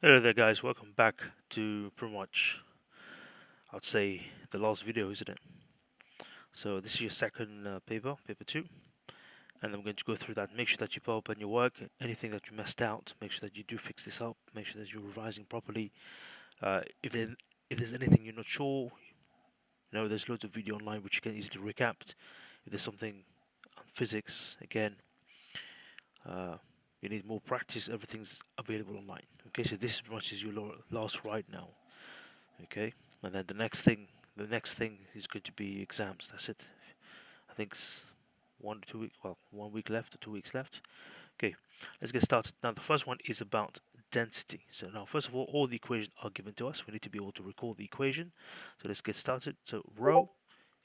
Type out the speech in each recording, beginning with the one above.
Hello there guys, welcome back to pretty much, I'd say, the last video, isn't it? So this is your second paper, paper 2, and I'm going to go through that. Make sure that you follow up on your work, anything that you messed out, make sure that you do fix this up, make sure that you're revising properly. If there's anything you're not sure, there's loads of video online which you can easily recap. If there's something on physics, again, uh, you need more practice, everything's available online. Okay, so this pretty much is your last ride now. Okay, and then the next thing is going to be exams. That's it. I think it's 1 to 2 weeks. Well, 1 week left or 2 weeks left. Okay, let's get started. Now the first one is about density. So now first of all the equations are given to us. We need to be able to recall the equation. So let's get started. So rho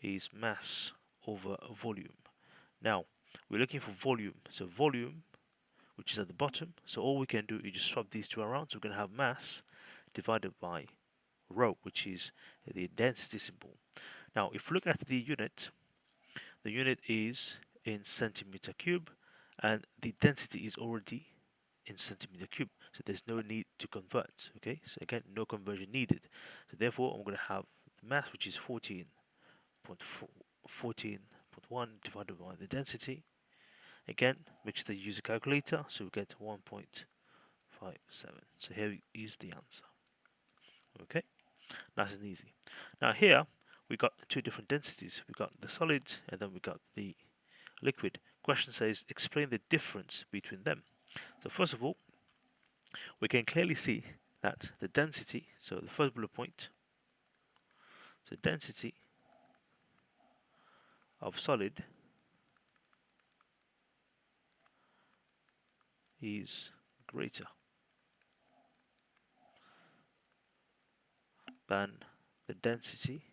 is mass over volume. Now we're looking for volume. So volume, which is at the bottom. So all we can do is just swap these two around. So we're going to have mass divided by rho, which is the density symbol. Now, if we look at the unit is in centimeter cube, and the density is already in centimeter cube, so there's no need to convert. Okay, so again, no conversion needed. So therefore, I'm going to have the mass, which is 14.1 divided by the density. Again, make sure that you use a calculator, so we get 1.57. So here is the answer. Okay. Nice and easy. Now here we got two different densities. We got the solid and then we got the liquid. Question says explain the difference between them. So first of all, we can clearly see that the density, so the first bullet point, so density of solid is greater than the density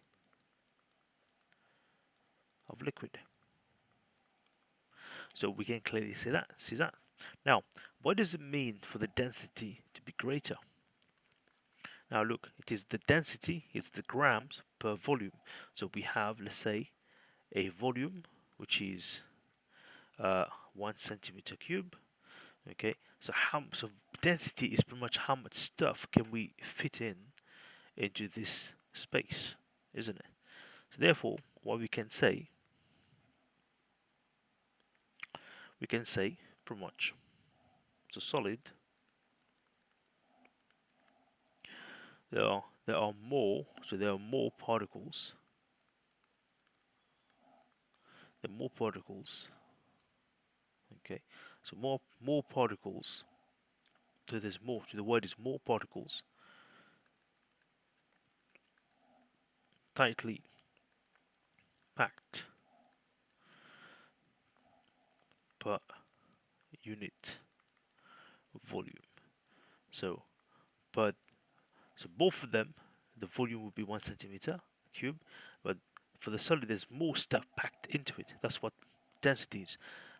of liquid. So we can clearly see that. Now, what does it mean for the density to be greater? Now look, it is the density, it's the grams per volume. So we have, let's say, a volume which is 1 centimeter cube. Okay, so density is pretty much how much stuff can we fit into this space, isn't it? So therefore, what we can say pretty much, so solid, there are more particles. There are more particles. Okay, so more particles. So there's more. So the word is more particles tightly packed per unit volume. So, but so both of them, the volume will be 1 centimeter cube, but for the solid, there's more stuff packed into it. That's what density is.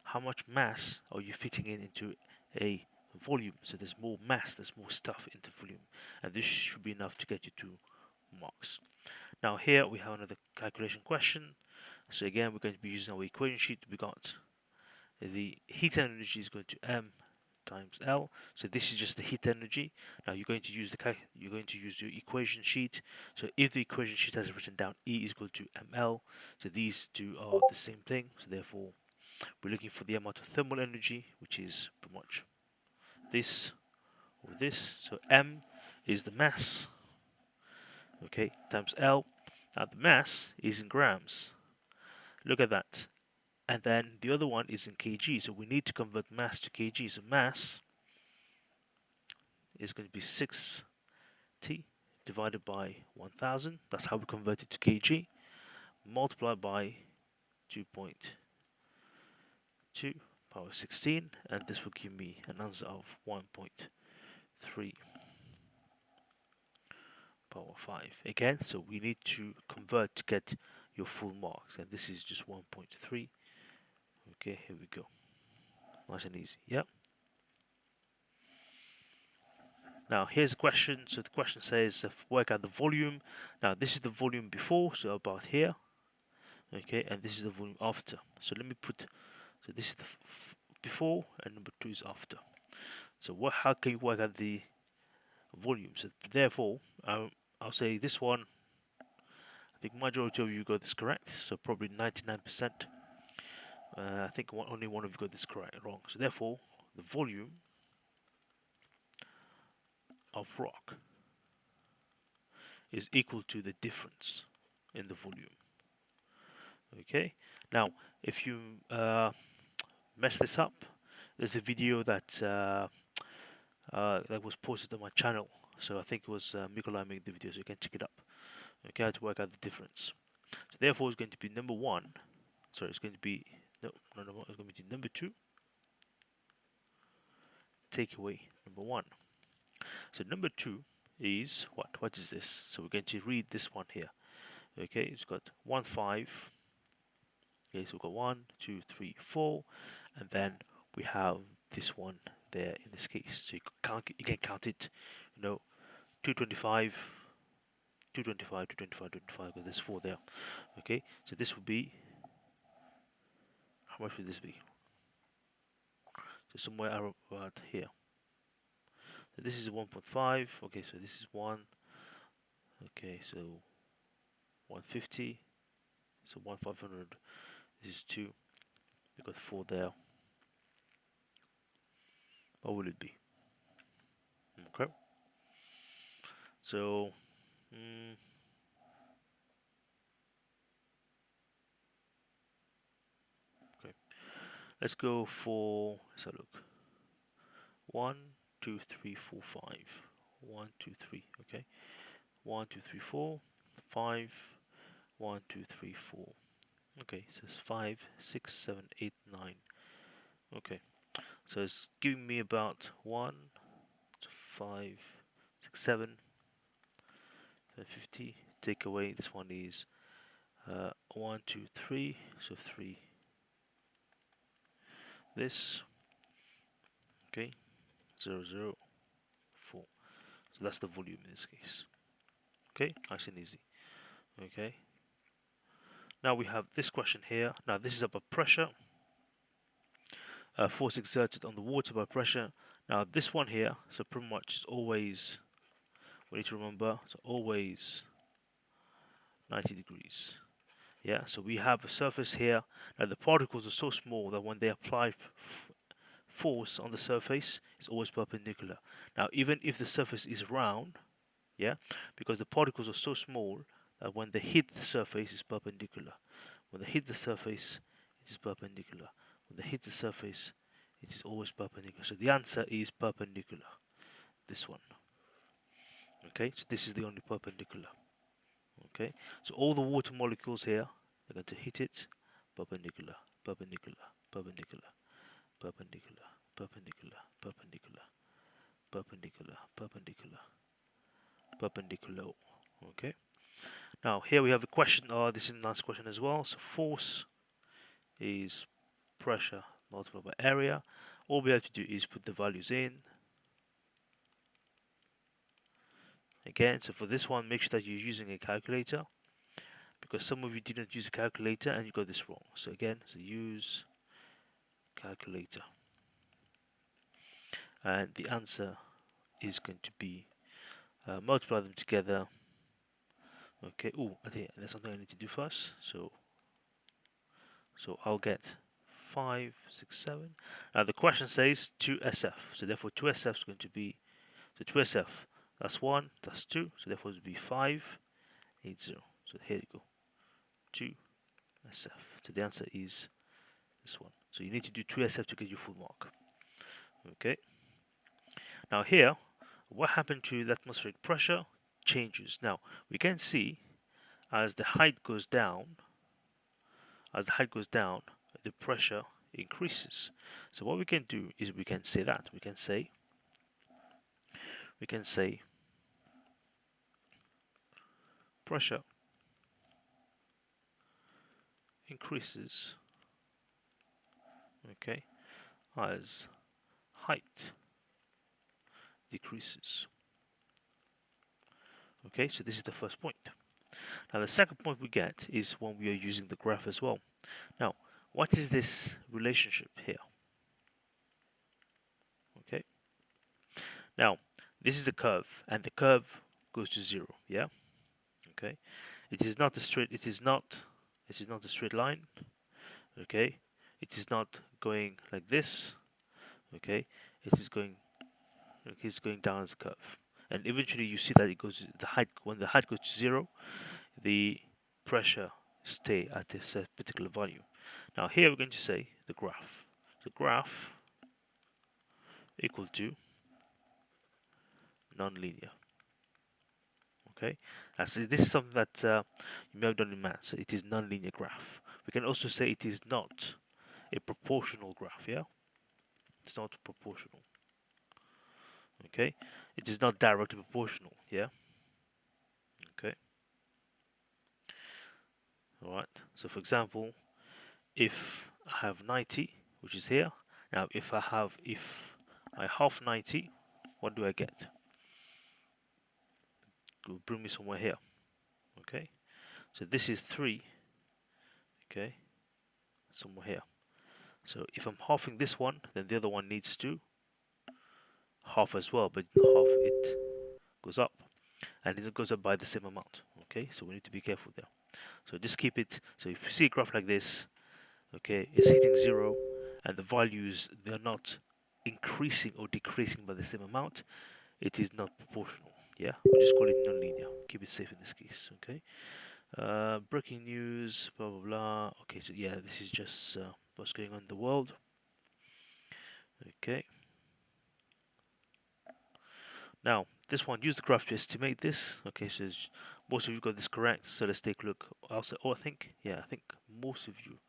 How much mass are you fitting into a volume? So there's more mass, there's more stuff into volume, and this should be enough to get you 2 marks. Now here we have another calculation question. So again, we're going to be using our equation sheet. We got the heat energy is going to M times L. So this is just the heat energy. Now you're going to use your equation sheet. So if the equation sheet has written down E is equal to mL, so these two are the same thing. So therefore, we're looking for the amount of thermal energy, which is pretty much this or this. So M is the mass, okay, times L. Now the mass is in grams. Look at that. And then the other one is in kg, so we need to convert mass to kg. So mass is going to be 6t divided by 1000. That's how we convert it to kg. Multiplied by 2.2 power 16, and this will give me an answer of 1.3 power 5. Again, so we need to convert to get your full marks, and this is just 1.3. Okay, here we go. Nice and easy. Yep. Now here's a question. So the question says work out the volume. Now this is the volume before, so about here. Okay, and this is the volume after. So let me put. So this is the before, and number 2 is after. So how can you work out the volume. So therefore, I'll say this one. I think majority of you got this correct, so probably 99%. I think only one of you got this correct wrong. So therefore, the volume of rock is equal to the difference in the volume. Okay. Now, if you mess this up, there's a video that that was posted on my channel. So I think it was Mikolai made the video, so you can check it up. Okay, how to work out the difference. So therefore, it's going to be number one. Sorry, it's going to be no, it's going to be number two. Take away number one. So number two is what? What is this? So we're going to read this one here. Okay, it's got 1, 5. Okay, so we've got 1, 2, 3, 4, and then we have this one there in this case. So you can count it. 225, 225, 225, 225. Because there's 4 there. Okay, so this would be, how much would this be? So somewhere about here. So this is 1.5. Okay, so this is 1. Okay, so 150. So 1,500. This is 2. We got 4 there. What will it be? Okay. So okay. Let's go for, let's have a look. 1, 2, 3, 4, 5. 1, 2, 3. Okay. 1, 2, 3, 4, 5. 1, 2, 3, 4. Okay, so it's 5, 6, 7, 8, 9. Okay, so it's giving me about 1, 5, 6, 7, 50. Take away, this one is 1, 2, 3, so 3. This, okay, 0, 0, 4. So that's the volume in this case. Okay, nice and easy. Okay. Now we have this question here. Now this is about pressure. Force exerted on the water by pressure. Now this one here, so pretty much is always, we need to remember, so always 90 degrees. Yeah, so we have a surface here. Now the particles are so small that when they apply force on the surface, it's always perpendicular. Now even if the surface is round, yeah, because the particles are so small that when they hit the surface, it's perpendicular. When they hit the surface, it is perpendicular. When they hit the surface, it is always perpendicular. So the answer is perpendicular. This one. Okay, so this is the only perpendicular. Okay, so all the water molecules here, they're going to hit it, perpendicular, perpendicular, perpendicular, perpendicular, perpendicular, perpendicular, perpendicular, perpendicular, perpendicular. Okay. Now here we have a question. This is the last question as well. So force is pressure multiplied by area. All we have to do is put the values in. Again, so for this one, make sure that you're using a calculator, because some of you didn't use a calculator and you got this wrong. So again, so use calculator, and the answer is going to be multiply them together. Okay. Oh, I think there's something I need to do first. So I'll get 5, 6, 7. Now the question says 2SF, so therefore 2SF is going to be, so 2SF, that's 1, that's 2, so therefore it would be 5, 8, 0. So here you go, 2SF. So the answer is this one. So you need to do 2SF to get your full mark. Okay. Now here, what happened to the atmospheric pressure changes. Now we can see as the height goes down, the pressure increases. So what we can do is we can say pressure increases, okay, as height decreases. Okay, so this is the first point. Now the second point we get is when we are using the graph as well. Now, what is this relationship here? Okay. Now, this is the curve, and the curve goes to 0. Yeah. Okay. It is not a straight. It is not. It is not a straight line. Okay. It is not going like this. Okay. It is going. It's going down as a curve, and eventually you see that it goes. The height, when the height goes to 0, the pressure stay at this particular value. Now here we're going to say the graph. The graph equal to non-linear. Okay, so this is something that you may have done in maths. It is non-linear graph. We can also say it is not a proportional graph. Yeah, it's not proportional. Okay, it is not directly proportional. Yeah. Okay. All right. So for example, if I have 90, which is here, now if I half 90, what do I get? It will bring me somewhere here. Okay, so this is 3. Okay, somewhere here. So if I'm halving this one, then the other one needs to half as well, but half it goes up, and it goes up by the same amount. Okay, so we need to be careful there. So just keep it. So if you see a graph like this, okay, it's hitting 0, and the values, they're not increasing or decreasing by the same amount, it is not proportional. Yeah, we'll just call it non-linear. Keep it safe in this case. Okay. Breaking news, blah blah blah. Okay, so yeah, this is just what's going on in the world. Okay. Now this one, use the graph to estimate this. Okay, so most of you got this correct. So let's take a look. I think most of you,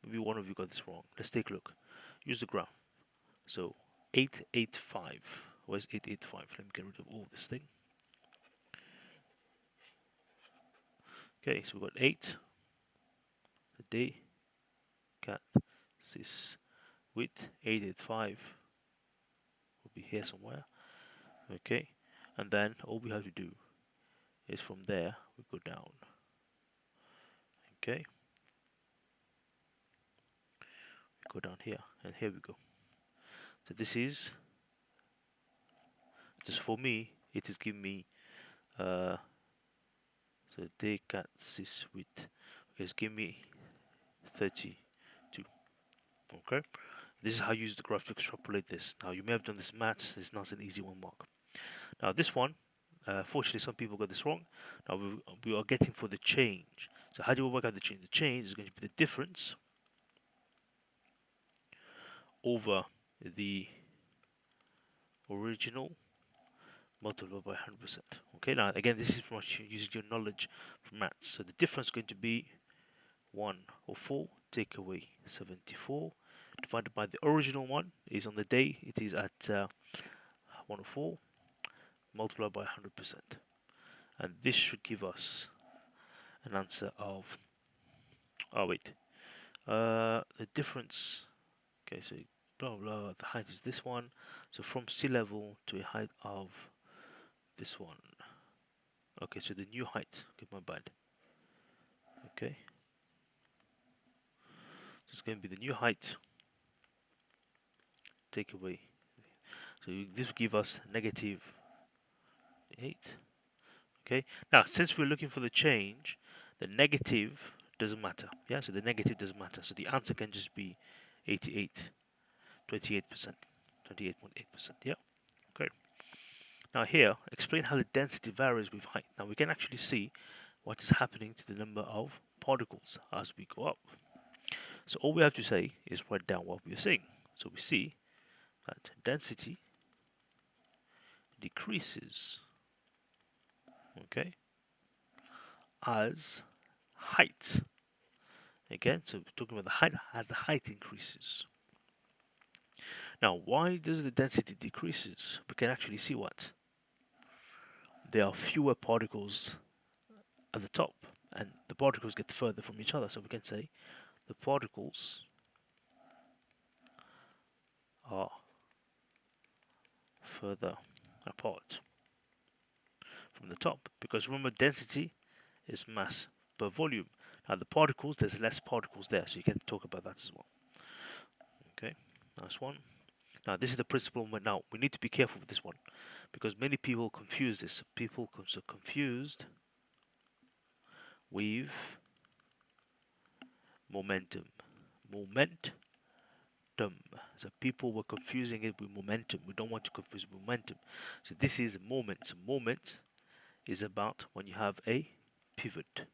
maybe one of you got this wrong. Let's take a look. Use the graph. So 885. Where's 885? Let me get rid of all this thing. Okay, so we've got 8. The day. Cat. This width 885 will be here somewhere. Okay, and then all we have to do is from there we go down. Okay, we go down here, and here we go. So this is just for me. It is giving me so day cat sys width. Okay, it's giving me 32. Okay, this is how you use the graph to extrapolate this. Now you may have done this maths. It's not an easy one, Mark. Now this one, fortunately, some people got this wrong. Now we are getting for the change. So how do we work out the change? The change is going to be the difference over the original multiplied by 100%. Okay, now again, this is pretty much using your knowledge from maths. So the difference is going to be 104, take away 74, divided by the original one is on the day, it is at 104, multiplied by 100%. And this should give us an answer of, the difference, okay, so blah blah, the height is this one, so from sea level to a height of this one. Okay, so the new height, okay, my bad. Okay, so it's going to be the new height, take away, so this will give us -8. Okay, now since we're looking for the change, the negative doesn't matter. Yeah, so the negative doesn't matter, so the answer can just be 88, 28%, 28.8%. Yeah. Okay, now here, explain how the density varies with height. Now we can actually see what is happening to the number of particles as we go up. So all we have to say is write down what we are saying. So we see that density decreases, okay, as height. Again, so we're talking about the height as the height increases. Now, why does the density decreases? We can actually see what? There are fewer particles at the top, and the particles get further from each other. So we can say the particles are further apart from the top, because remember, density is mass per volume. Now the particles, there's less particles there, so you can talk about that as well. Okay, nice one. Now this is the principal moment. Now we need to be careful with this one because many people confuse this. People are confused with momentum. Momentum. So people were confusing it with momentum. We don't want to confuse momentum. So this is moment. So moment is about when you have a pivot.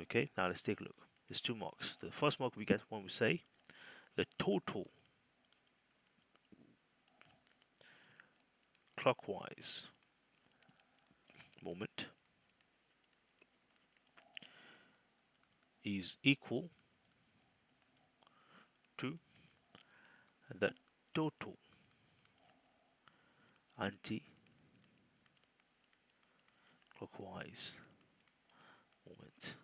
Okay, now let's take a look. There's 2 marks. The first mark we get when we say the total clockwise moment is equal to the total anti-clockwise moment.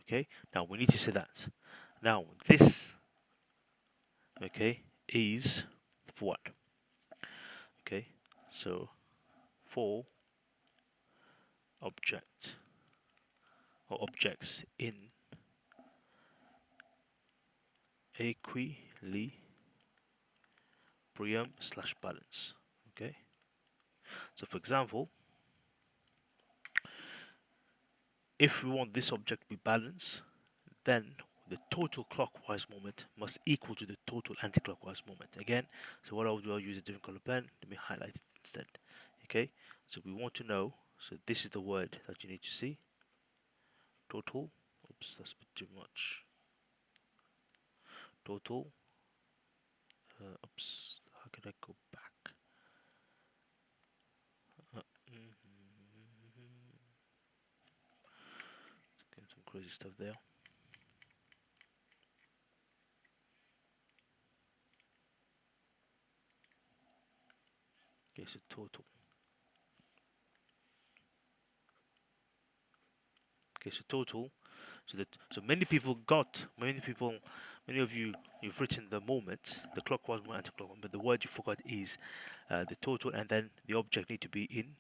Okay, now we need to say that. Now this, okay, is for what? Okay, so for object or objects in equilibrium/balance. Okay, so for example, if we want this object to be balanced, then the total clockwise moment must equal to the total anti-clockwise moment. Again, so what I'll do, I'll use a different color pen. Let me highlight it instead. Okay, so we want to know, so this is the word that you need to see. Total, oops, that's a bit too much. Total, oops, how can I go back? Some crazy stuff there. Okay, so total. Okay, so total. So many of you, you've written the moment, the clockwise moment, anti-clockwise, but the word you forgot is the total, and then the object need to be in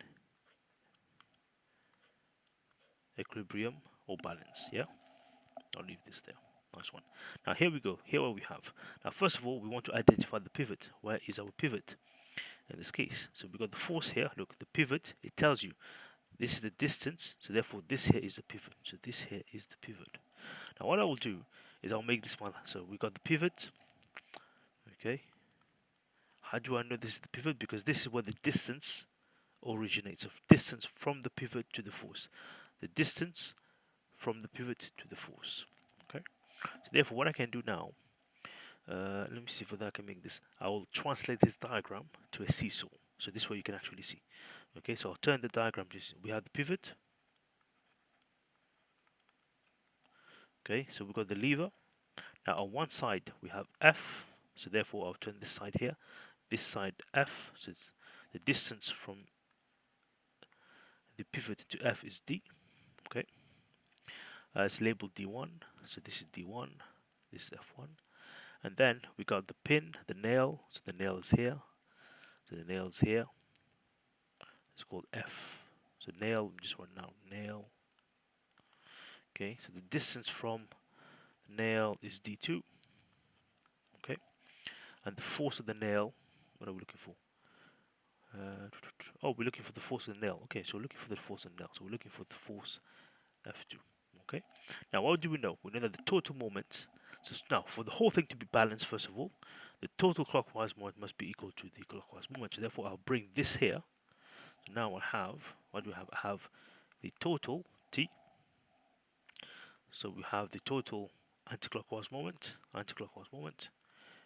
equilibrium or balance. Yeah, I'll leave this there. Nice one. Now here we go. Here what we have. Now first of all, we want to identify the pivot. Where is our pivot in this case? So we got the force here. Look, the pivot. It tells you this is the distance. So therefore, this here is the pivot. So this here is the pivot. Now what I will do is I'll make this one. So we got the pivot. Okay. How do I know this is the pivot? Because this is where the distance originates. So distance from the pivot to the force. The distance from the pivot to the force. Okay. So therefore, what I can do now, let me see whether I can make this. I will translate this diagram to a seesaw. So this way you can actually see. Okay, so I'll turn the diagram. We have the pivot. Okay, so we've got the lever. Now on one side we have F. So therefore I'll turn this side here. This side F. So it's the distance from the pivot to F is D. Okay. It's labeled D1. So this is D1. This is F1. And then we got the pin, the nail. So the nail is here. So the nail is here. It's called F. So nail, just one now, nail. Okay, so the distance from nail is D2. Okay, and the force of the nail, what are we looking for? Oh, we're looking for the force of the nail. Okay, so we're looking for the force of the nail. So we're looking for the force F2. Okay, now what do we know? We know that the total moment, so now for the whole thing to be balanced, first of all, the total clockwise moment must be equal to the clockwise moment. So therefore, I'll bring this here. So now I have, what do we have? I have the total T. So we have the total anti-clockwise moment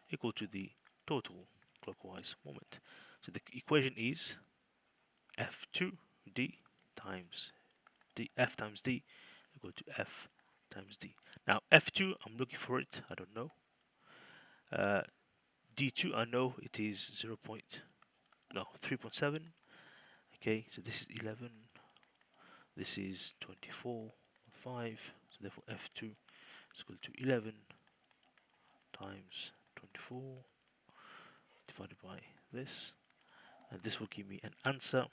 equal to the total clockwise moment. So the equation is F2D times D, F times D equal to F times D. Now F2, I'm looking for it, I don't know. D2, I know it is 3.7. Okay, so this is 11. This is 24.5. So therefore F2 is equal to 11 times 24 divided by this, and this will give me an answer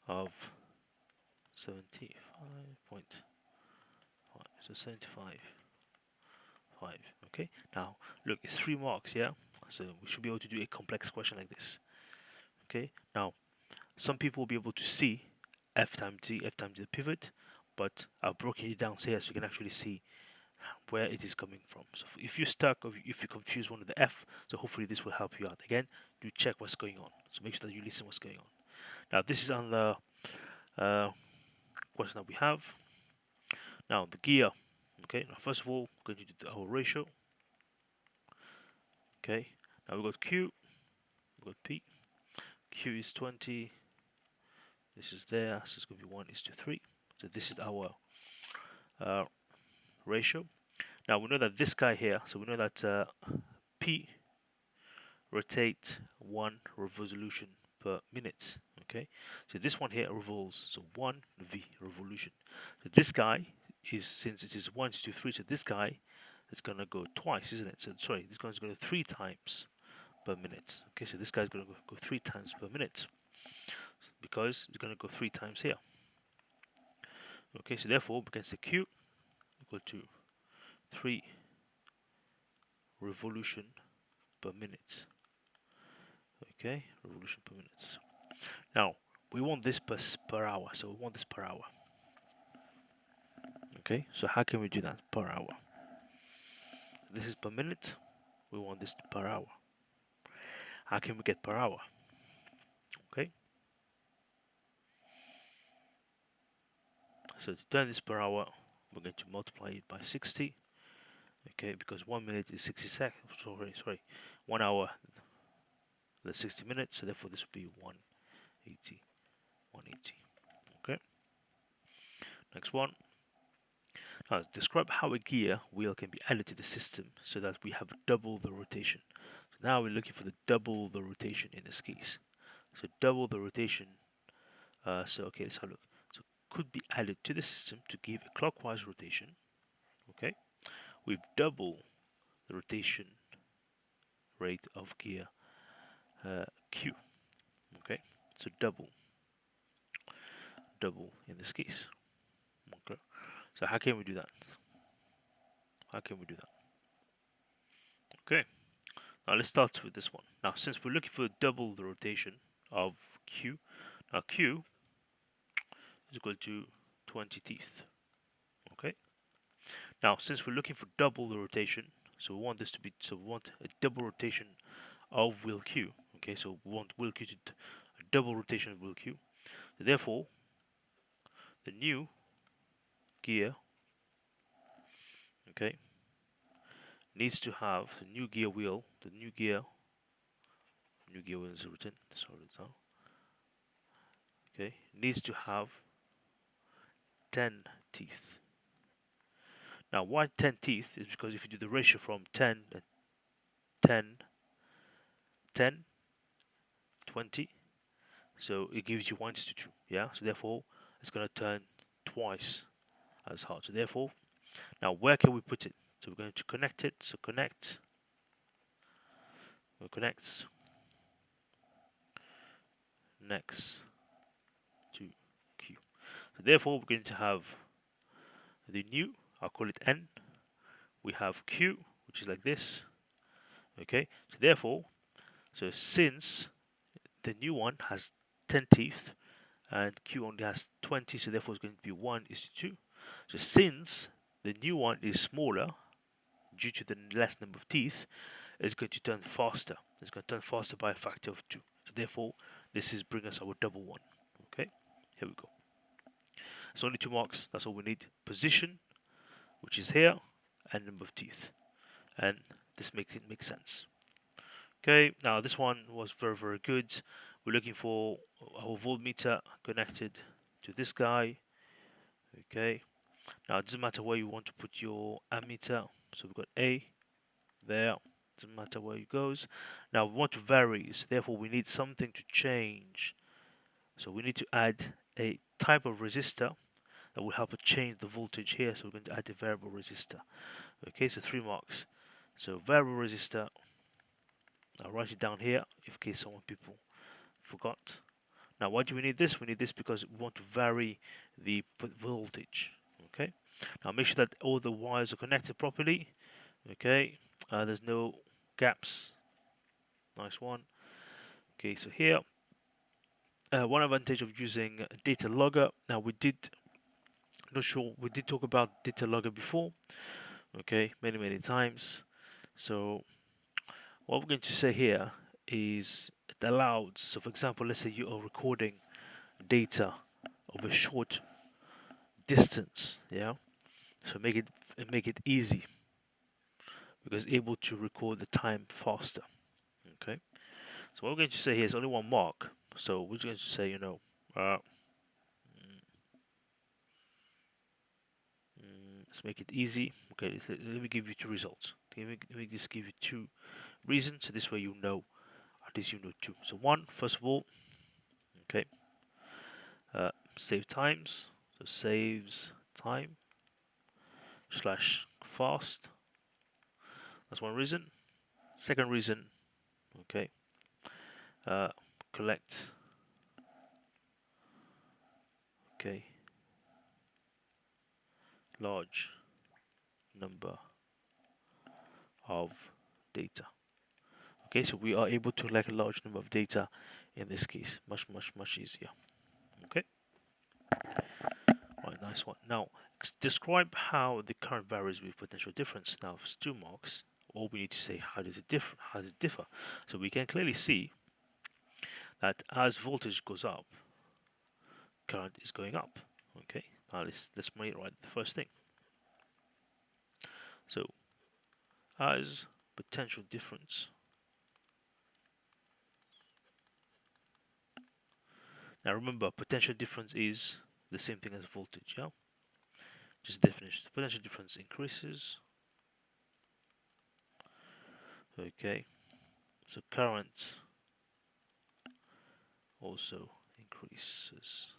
of 75.5. So 75.5 Okay, now look, it's 3 marks, yeah? So we should be able to do a complex question like this. Okay, now some people will be able to see F times T, F times the pivot, but I've broken it down here so you can actually see where it is coming from. So if you're stuck or if you confuse one of the F, so hopefully this will help you out. Again, do check what's going on. So make sure that you listen what's going on. Now this is on the question that we have. Now the gear. Okay, now first of all, we're going to do our ratio. Okay, now we've got Q, we've got P. Q is 20. This is there, so it's going to be 1:3. So this is our ratio. Now we know that this guy here, so we know that P rotate 1 revolution per minute. Okay, so this one here revolves, so 1 V revolution. So this guy is, since it is 1:3, so this guy is gonna go twice, isn't it? So sorry, this guy's gonna go 3 times per minute. Okay, so this guy's gonna go 3 times per minute because it's gonna go 3 times here. Okay, so therefore we can say Q equal to 3 revolution per minute. Okay, revolution per minute. Now we want this per hour, so we want this per hour. Okay, so how can we do that per hour? This is per minute, we want this per hour. How can we get per hour? Okay, so to turn this per hour, we're going to multiply it by 60. Okay, because 1 minute is 60 seconds. Sorry, 1 hour, the 60 minutes. So therefore, this will be 180. 180. Okay. Next one. Now, describe how a gear wheel can be added to the system so that we have double the rotation. So now we're looking for the double the rotation in this case. So double the rotation. Okay, let's have a look. So could be added to the system to give a clockwise rotation. Okay, with double the rotation rate of gear Q. Okay, so double in this case. Okay, so how can we do that? How can we do that? Okay, now let's start with this one. Now, since we're looking for double the rotation of Q, now Q is equal to 20 teeth. Okay, now since we're looking for double the rotation, so we want this to be, so we want a double rotation of wheel Q. Okay, so we want wheel Q to a double rotation of wheel Q. So therefore, the new gear, okay, needs to have the new gear wheel. The new gear wheel is written. Sorry, now. Okay, needs to have 10 teeth. Now, why 10 teeth is because if you do the ratio from 10, 10, 10, 20, so it gives you 1:2. Yeah, so therefore it's gonna turn twice as hard. So therefore, now where can we put it? So we're going to connect it. So connect. Connects next to Q. So therefore, we're going to have the new. I'll call it N. We have Q, which is like this. Okay. So therefore, so since the new one has 10 teeth and Q only has 20, so therefore it's going to be 1:2. So since the new one is smaller due to the less number of teeth, it's going to turn faster. It's going to turn faster by a factor of 2. So therefore, this is bring us our double one. Okay, here we go. It's only 2 marks. That's all we need. Position, which is here, and number of teeth, and this makes it make sense. Okay, now this one was very good. We're looking for our voltmeter connected to this guy. Okay, now it doesn't matter where you want to put your ammeter. So we've got A there. Doesn't matter where it goes. Now we want to vary, so therefore we need something to change. So we need to add a type of resistor that will help us change the voltage here. So we're going to add a variable resistor. Okay, so 3 marks. So variable resistor. I'll write it down here in case people forgot. Now why do we need this? We need this because we want to vary the voltage. Okay. Now make sure that all the wires are connected properly. Okay, there's no gaps. Nice one. Okay, so here, one advantage of using data logger. Now not sure, we did talk about data logger before. Okay, many times. So what we're going to say here is it allows. So for example, let's say you are recording data of a short distance. Yeah. So make it easy because able to record the time faster. Okay. So what we're going to say here is only one mark. So we're just going to say, let's make it easy. Okay, let me give you two results. Let me just give you two reasons. So this way you know, at least you know two. So one, first of all, okay, save times. So saves time slash fast. That's one reason. Second reason, okay, uh, collect, okay, large number of data. Okay, so we are able to collect a large number of data in this case. Much easier. Okay, right, nice one. Now, describe how the current varies with potential difference. Now, if it's 2 marks, all we need to say, how does it differ? How does it differ? So we can clearly see that as voltage goes up, current is going up. Okay, now let's make it right the first thing. So as potential difference, now remember potential difference is the same thing as voltage. Yeah, just definition. The potential difference increases. Okay, so current also increases.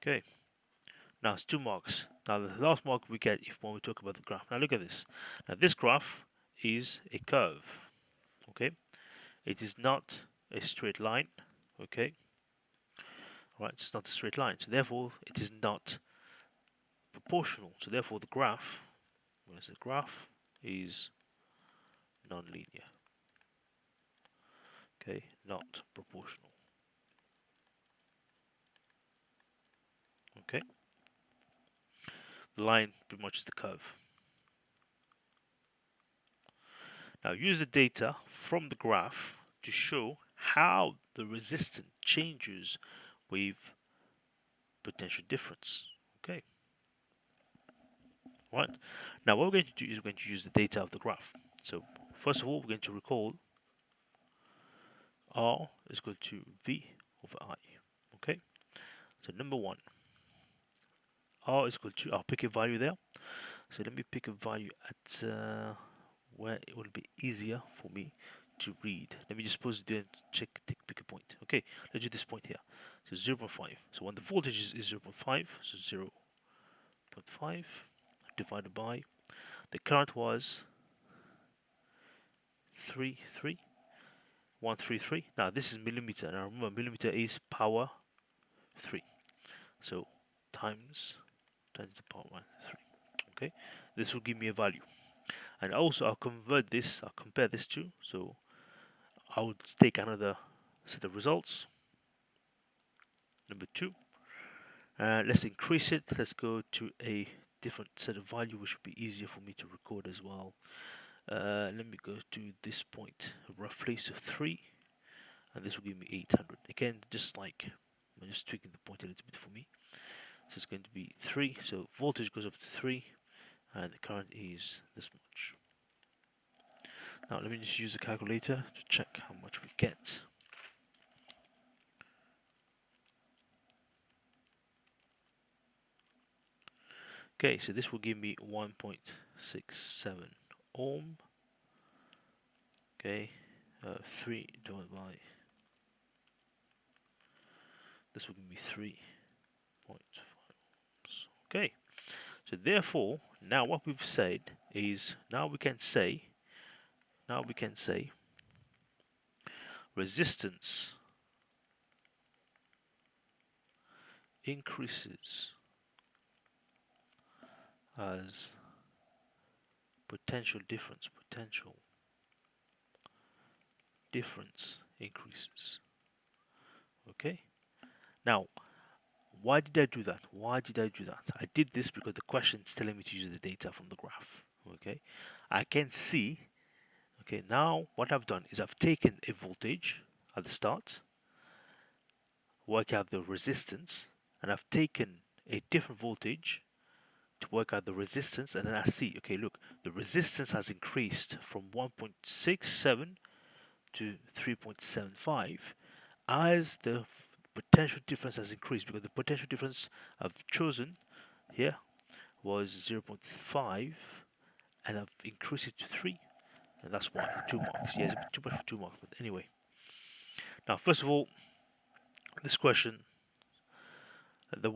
Okay, now it's 2 marks. Now the last mark we get if when we talk about the graph. Now look at this. Now this graph is a curve. Okay, it is not a straight line. Okay, right, it's not a straight line. So therefore it is not proportional. So therefore the graph, where's the graph, is non-linear. Okay, not proportional. Okay, the line pretty much is the curve. Now use the data from the graph to show how the resistance changes with potential difference. Okay, right. Now what we're going to do is we're going to use the data of the graph. So first of all, we're going to recall R is equal to V over I. Okay, so number one, R is equal to, I'll pick a value there. So let me pick a value at where it will be easier for me to read. Let me just pause it and pick a point. Okay, let's do this point here. So 0.5. So when the voltage is 0.5, so 0.5 divided by the current was 133. Now this is millimeter. Now remember, millimeter is power 3. So times 10 to the power 3. Okay, this will give me a value. And also I'll compare this to, so I would take another set of results. Number 2, let's increase it. Let's go to a different set of value, which would be easier for me to record as well. Let me go to this point roughly, so 3, and this will give me 800. Again, just like I'm just tweaking the point a little bit for me. So it's going to be 3. So voltage goes up to 3, and the current is this much. Now let me just use a calculator to check how much we get. Okay, so this will give me 1.67 ohm. Okay, 3 divided by, this will give me 3.5 ohms. Okay, so therefore, now what we've said is, now we can say resistance increases as potential difference increases. Okay. Now, why did I do that? I did this because the question is telling me to use the data from the graph. Okay. I can see. Okay. Now, what I've done is I've taken a voltage at the start, work out the resistance, and I've taken a different voltage to work out the resistance, and then I see, okay, look, the resistance has increased from 1.67 to 3.75 as the potential difference has increased, because the potential difference I've chosen here was 0.5 and I've increased it to 3, and that's why 2 marks. Yeah, it's a bit too much for 2 marks, but anyway. Now, first of all, this question, the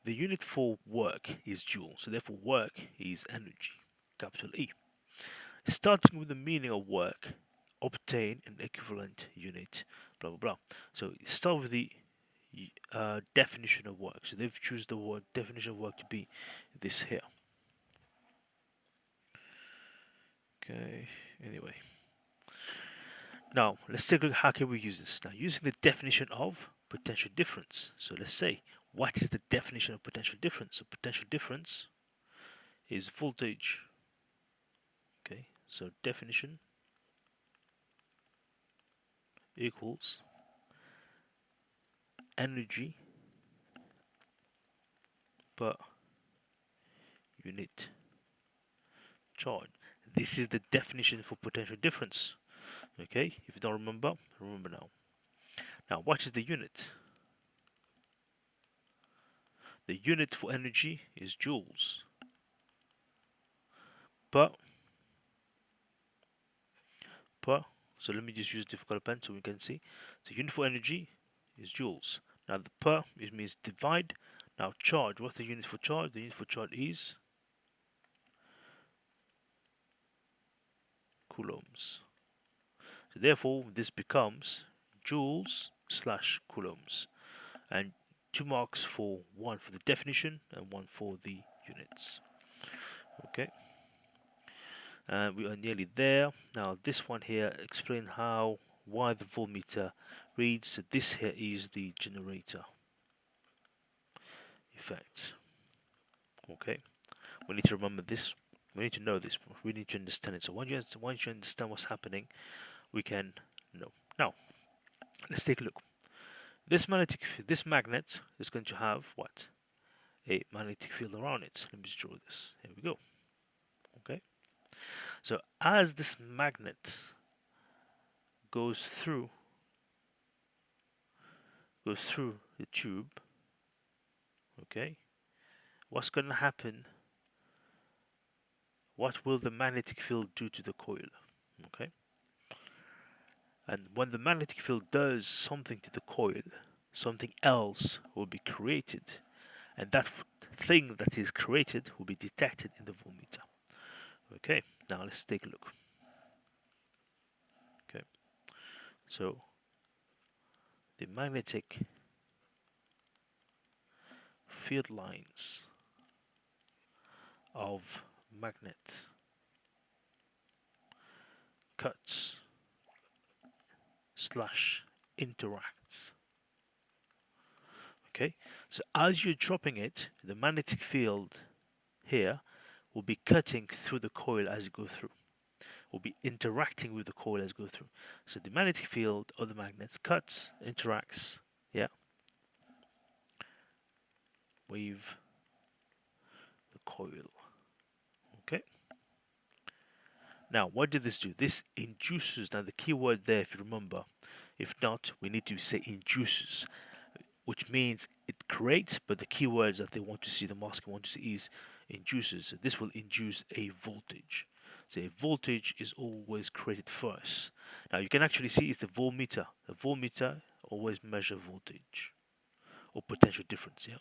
unit for work is joule, so therefore work is energy, capital E. Starting with the meaning of work, obtain an equivalent unit, blah blah blah. So start with the definition of work. So they've chosen the word definition of work to be this here. Okay, anyway. Now let's take a look, how can we use this? Now, using the definition of potential difference. So let's say, what is the definition of potential difference? So potential difference is voltage. Okay, so definition equals energy per unit charge. This is the definition for potential difference. Okay, if you don't remember, remember now. Now, what is the unit? The unit for energy is joules per. So let me just use difficult pen so we can see. The unit for energy is joules. Now the per, it means divide. Now charge, what's the unit for charge? The unit for charge is coulombs. So therefore, this becomes joules slash coulombs. And 2 marks for one for the definition and one for the units. Okay. And we are nearly there. Now this one here explain why the voltmeter reads. So this here is the generator effect. Okay, we need to remember this. We need to know this. We need to understand it. So once you understand what's happening, we can know. Now let's take a look. This magnet is going to have what? A magnetic field around it. Let me just draw this. Here we go. Okay. So as this magnet goes through the tube, okay, what's going to happen? What will the magnetic field do to the coil? Okay, and when the magnetic field does something to the coil, something else will be created, and that thing that is created will be detected in the voltmeter. Okay, now let's take a look. Okay, so the magnetic field lines of magnet cuts slash interacts. Okay, so as you're dropping it, the magnetic field here will be cutting through the coil as you go through, will be interacting with the coil as you go through. So the magnetic field of the magnets cuts, interacts, yeah, with the coil. Okay. Now, what did this do? This induces. Now, the key word there, if you remember, if not, we need to say induces, which means it creates, but the key words that they want to see, the mask want to see, is induces. So this will induce a voltage. So a voltage is always created first. Now, you can actually see it's the voltmeter. The voltmeter always measure voltage or potential difference. Yeah,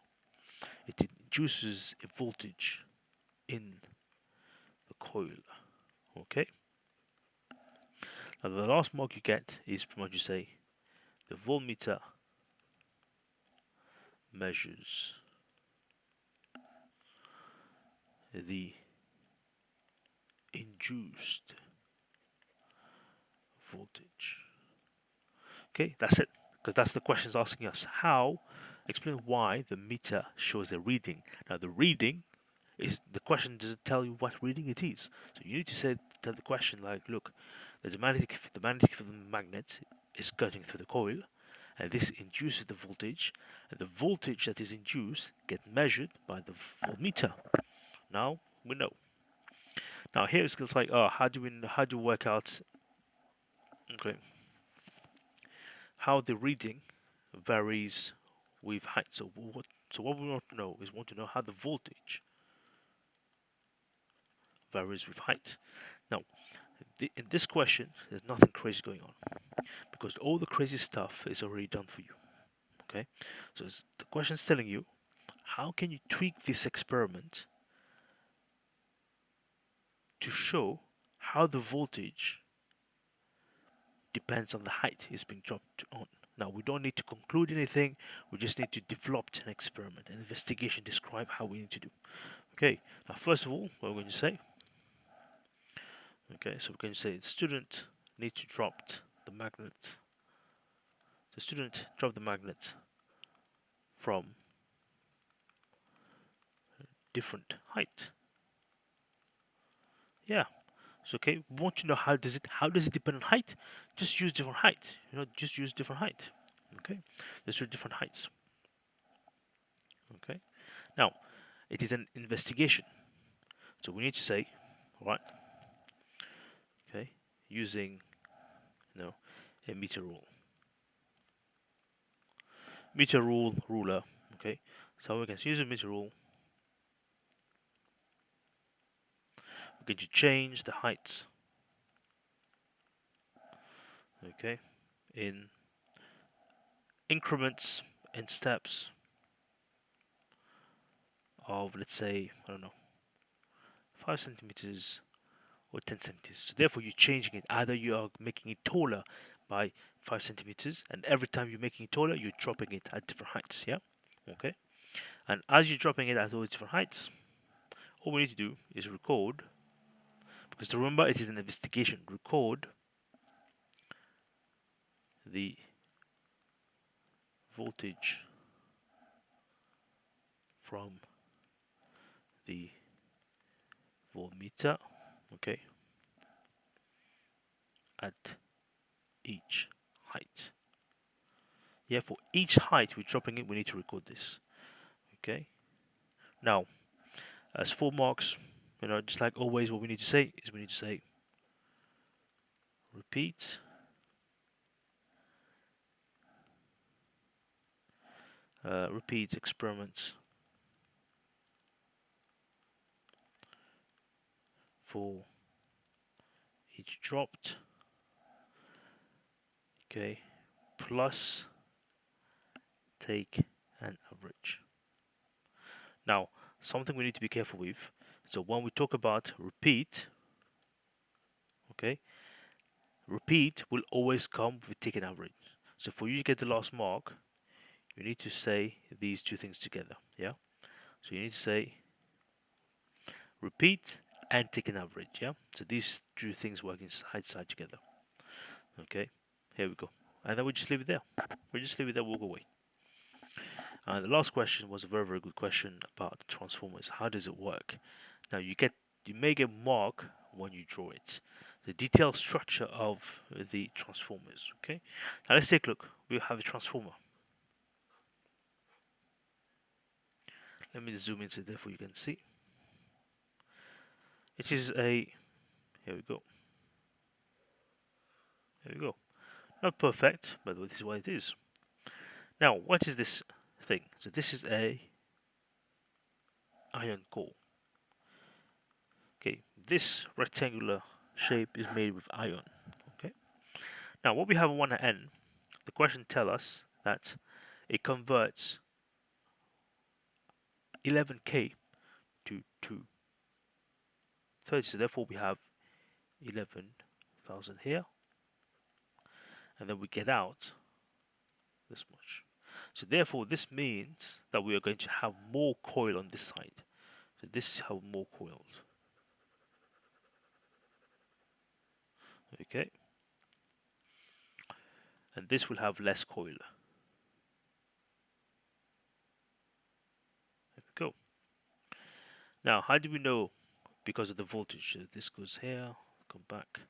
it induces a voltage in the coil. Okay. Now the last mark you get is pretty much you say the voltmeter measures the induced voltage. Okay, that's it, because that's the question's asking us. How? Explain why the meter shows a reading. Now the reading is, the question doesn't tell you what reading it is. So you need to say, tell the question like, look, the magnetic field of the magnet is cutting through the coil, and this induces the voltage, and the voltage that is induced get measured by the voltmeter. Now we know. Now here it's like, oh, how do you work out, okay, how the reading varies with height. So what we want to know is, how the voltage varies with height. Now in this question, there's nothing crazy going on, because all the crazy stuff is already done for you. Okay, so the question's telling you, how can you tweak this experiment to show how the voltage depends on the height it's being dropped on. Now we don't need to conclude anything, we just need to develop an experiment, an investigation, describe how we need to do. Okay, now first of all, what we're going to say, okay, so we're going to say the student needs to drop the magnet. The student dropped the magnet from different height. Yeah. So okay, we want to know how does it depend on height? Just use different height. Just use different height. Okay. Let's do different heights. Okay. Now, it is an investigation. So we need to say, right, okay, using a meter rule. Meter ruler, okay. So we can use a meter rule. We're going to change the heights, okay, in increments and steps of, let's say, I don't know, 5 centimeters or 10 centimeters. So therefore you're changing it. Either you are making it taller by 5 centimeters, and every time you're making it taller, you're dropping it at different heights. Yeah, okay. And as you're dropping it at those different heights, all we need to do is record, because remember it is an investigation. Record the voltage from the voltmeter, okay, at each height. Yeah, for each height we're dropping it, we need to record this. Okay. Now, as 4 marks, just like always, what we need to say is repeat repeat experiments for each dropped, okay, plus take an average. Now, something we need to be careful with. So when we talk about repeat, okay, repeat will always come with take an average. So for you to get the last mark, you need to say these two things together. Yeah. So you need to say repeat and take an average. Yeah. So these two things work side side together. Okay. Here we go. And then we just leave it there. Walk away. And the last question was a very, very good question about transformers. How does it work? Now you may get mark when you draw it. The detailed structure of the transformers. Okay. Now let's take a look. We have a transformer. Let me zoom in so therefore you can see. It is a, here we go. Not perfect, but this is what it is. Now, what is this thing? So this is a iron core. Okay, this rectangular shape is made with iron. Okay. Now, what we have on one end, the question tells us that it converts 11K to 230. So therefore, we have 11,000 here, and then we get out this much. So therefore, this means that we are going to have more coil on this side. So this have more coils. Okay, and this will have less coil. There we go. Now, how do we know? Because of the voltage. So this goes here, come back,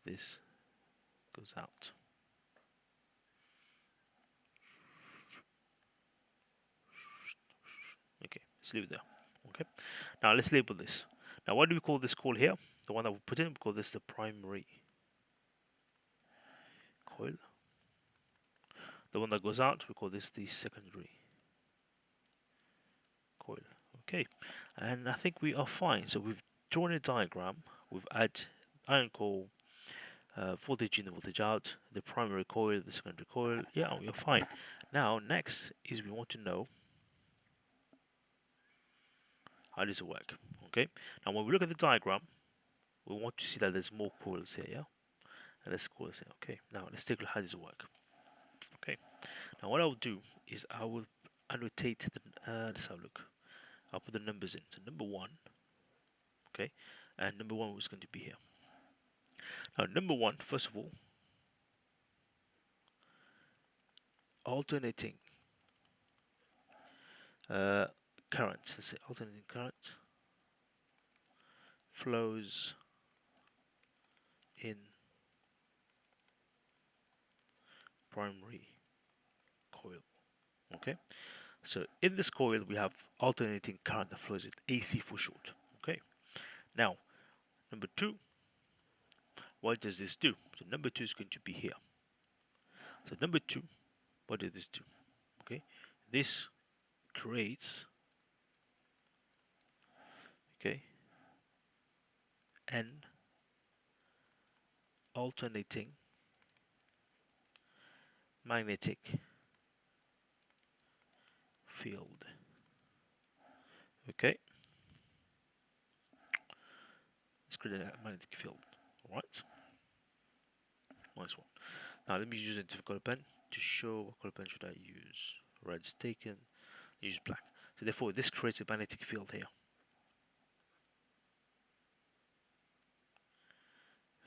this goes out. Okay, let's leave it there. Okay, now let's label this. Now, what do we call this coil here? The one that we put in, we call this the primary coil. The one that goes out, we call this the secondary coil. Okay, and I think we are fine. So we've drawn a diagram. We've added iron core, voltage in, the voltage out, the primary coil, the secondary coil. Yeah, we are fine. Now, next is we want to know how does it work. Okay, now when we look at the diagram, we want to see that there's more coils here. Yeah, and there's coils here. Okay, now let's take a look how does it work. Okay, now what I'll do is I will annotate the. Let's have a look. I'll put the numbers in. So number one. Okay, and number one was going to be here. Now, number one, first of all, alternating currents. Let's say alternating current flows in primary coil. Okay, so in this coil we have alternating current that flows in, AC for short. Okay, now number two, what does this do? So number two is going to be here. So number two, what does this do? Okay, this creates, okay, an alternating magnetic field. Okay, let's create a magnetic field. All right, nice one. Now let me use a different color pen to show what color pen should I use. Red's taken, use black. So therefore this creates a magnetic field here.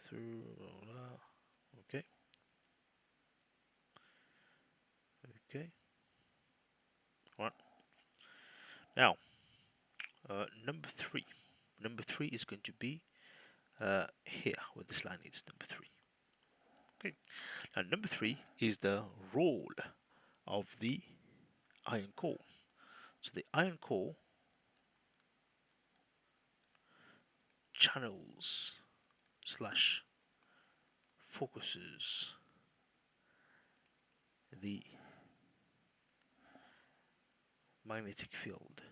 Through, okay. Okay. All right. Now, number three. Number three is going to be here, where this line is, number three. Okay. Now, number three is the role of the iron core. So the iron core channels slash focuses the magnetic field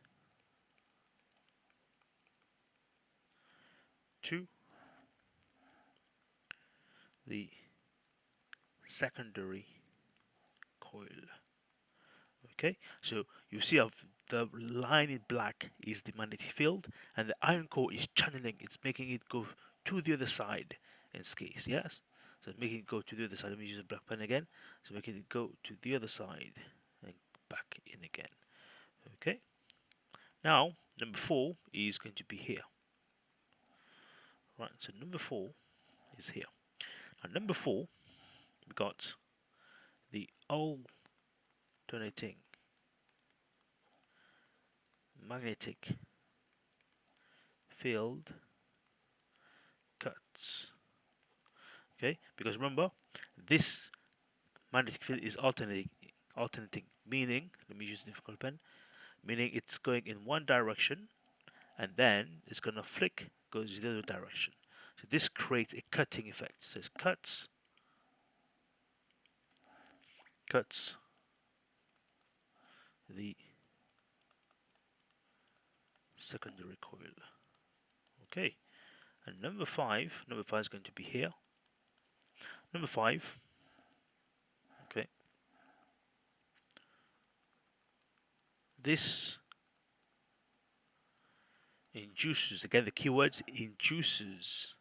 to the secondary coil. Okay, so you see the line in black is the magnetic field, and the iron core is channeling, it's making it go to the other side in this case. Yes, so it's making it go to the other side. Let me use a black pen again. So making it go to the other side and back in again. Okay, now number four is going to be here. Right, so number four is here. Now number four, we got the alternating magnetic field cuts. Okay, because remember, this magnetic field is alternating, meaning, let me use a difficult pen, meaning it's going in one direction and then it's gonna flick, goes the other direction. So this creates a cutting effect. So it cuts the secondary coil. Okay, and number five is going to be here. Number five, okay, this induces, again the keywords, induces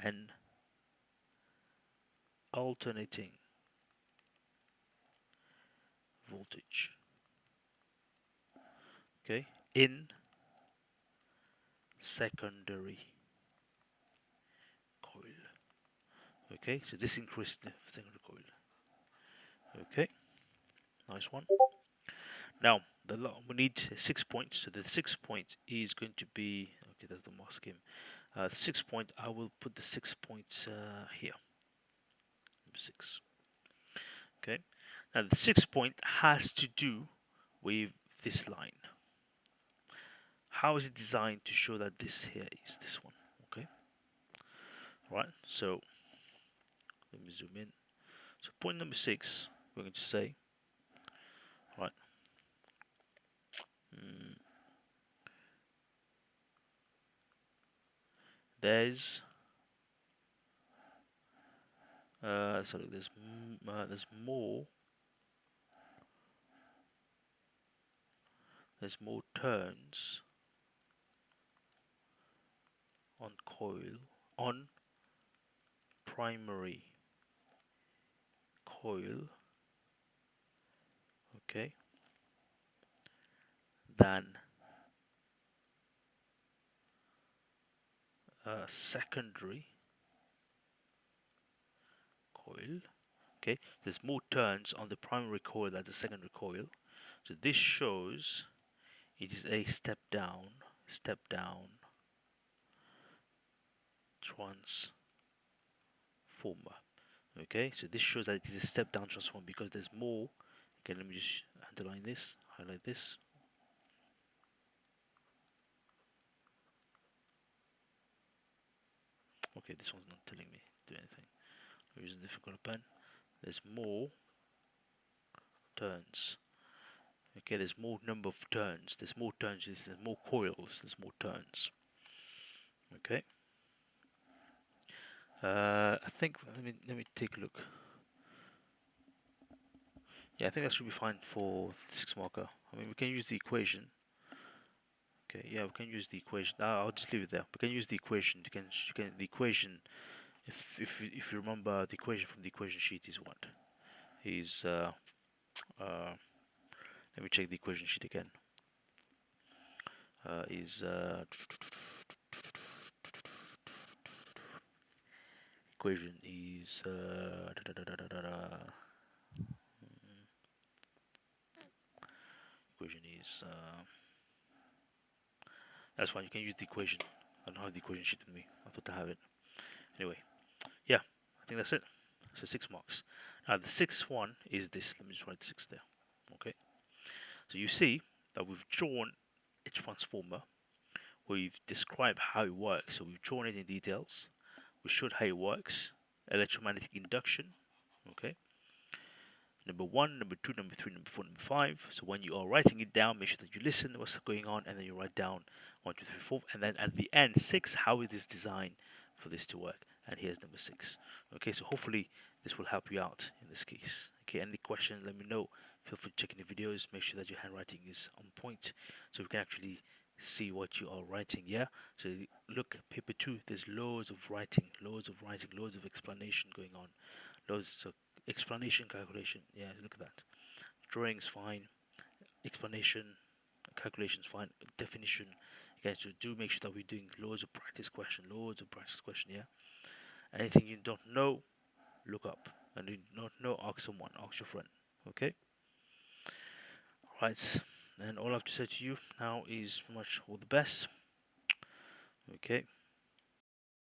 an alternating voltage, okay, in secondary Okay, so this increased the secondary coil. Okay, nice one. Now we need 6 points. So the 6 point is going to be okay. That's the mask scheme. The 6 point. I will put the 6 points here. Number 6. Okay. Now the 6 point has to do with this line. How is it designed to show that this here is this one? Okay. All right. So let me zoom in. So point number 6, we're going to say, right. Mm, there's sorry, there's more turns on coil on primary coil, okay, than secondary coil. Okay, there's more turns on the primary coil than the secondary coil. So this shows it is a step down transformer. Okay, so this shows that it is a step down transformer because there's more. Okay, let me just underline this, highlight this. Okay, this one's not telling me to do anything. I'll use a different color pen. There's more turns. Okay, there's more number of turns. There's more turns. There's more coils. There's more turns. Okay. I think let me take a look. Yeah, I think that should be fine for the 6 marker. I mean, we can use the equation. Okay, yeah, we can use the equation. I'll just leave it there. We can use the equation. You can the equation. If you remember, the equation from the equation sheet is what is let me check the equation sheet again. Is equation is equation is that's fine. You can use the equation. I don't have the equation sheet with me. I thought I have it. Anyway, yeah, I think that's it. So 6 marks. Now the 6th one is this. Let me just write 6 there. Okay. So you see that we've drawn a transformer. We've described how it works. So we've drawn it in details. We showed how it works. Electromagnetic induction. Okay. Number 1, number 2, number 3, number 4, number 5. So when you are writing it down, make sure that you listen to what's going on and then you write down 1, 2, 3, 4. And then at the end, 6, how it is designed for this to work. And here's number 6. Okay, so hopefully this will help you out in this case. Okay, any questions, let me know. Feel free to check in the videos. Make sure that your handwriting is on point so we can actually see what you are writing. Yeah, so look, paper 2, there's loads of writing, loads of explanation going on, loads of explanation, calculation. Yeah, look at that. Drawing's fine, explanation, calculation's fine, definition. Okay, so do make sure that we're doing loads of practice question. Yeah, anything you don't know, look up, and you don't know, ask someone, ask your friend. Okay, right. And all I have to say to you now is much all the best. Okay.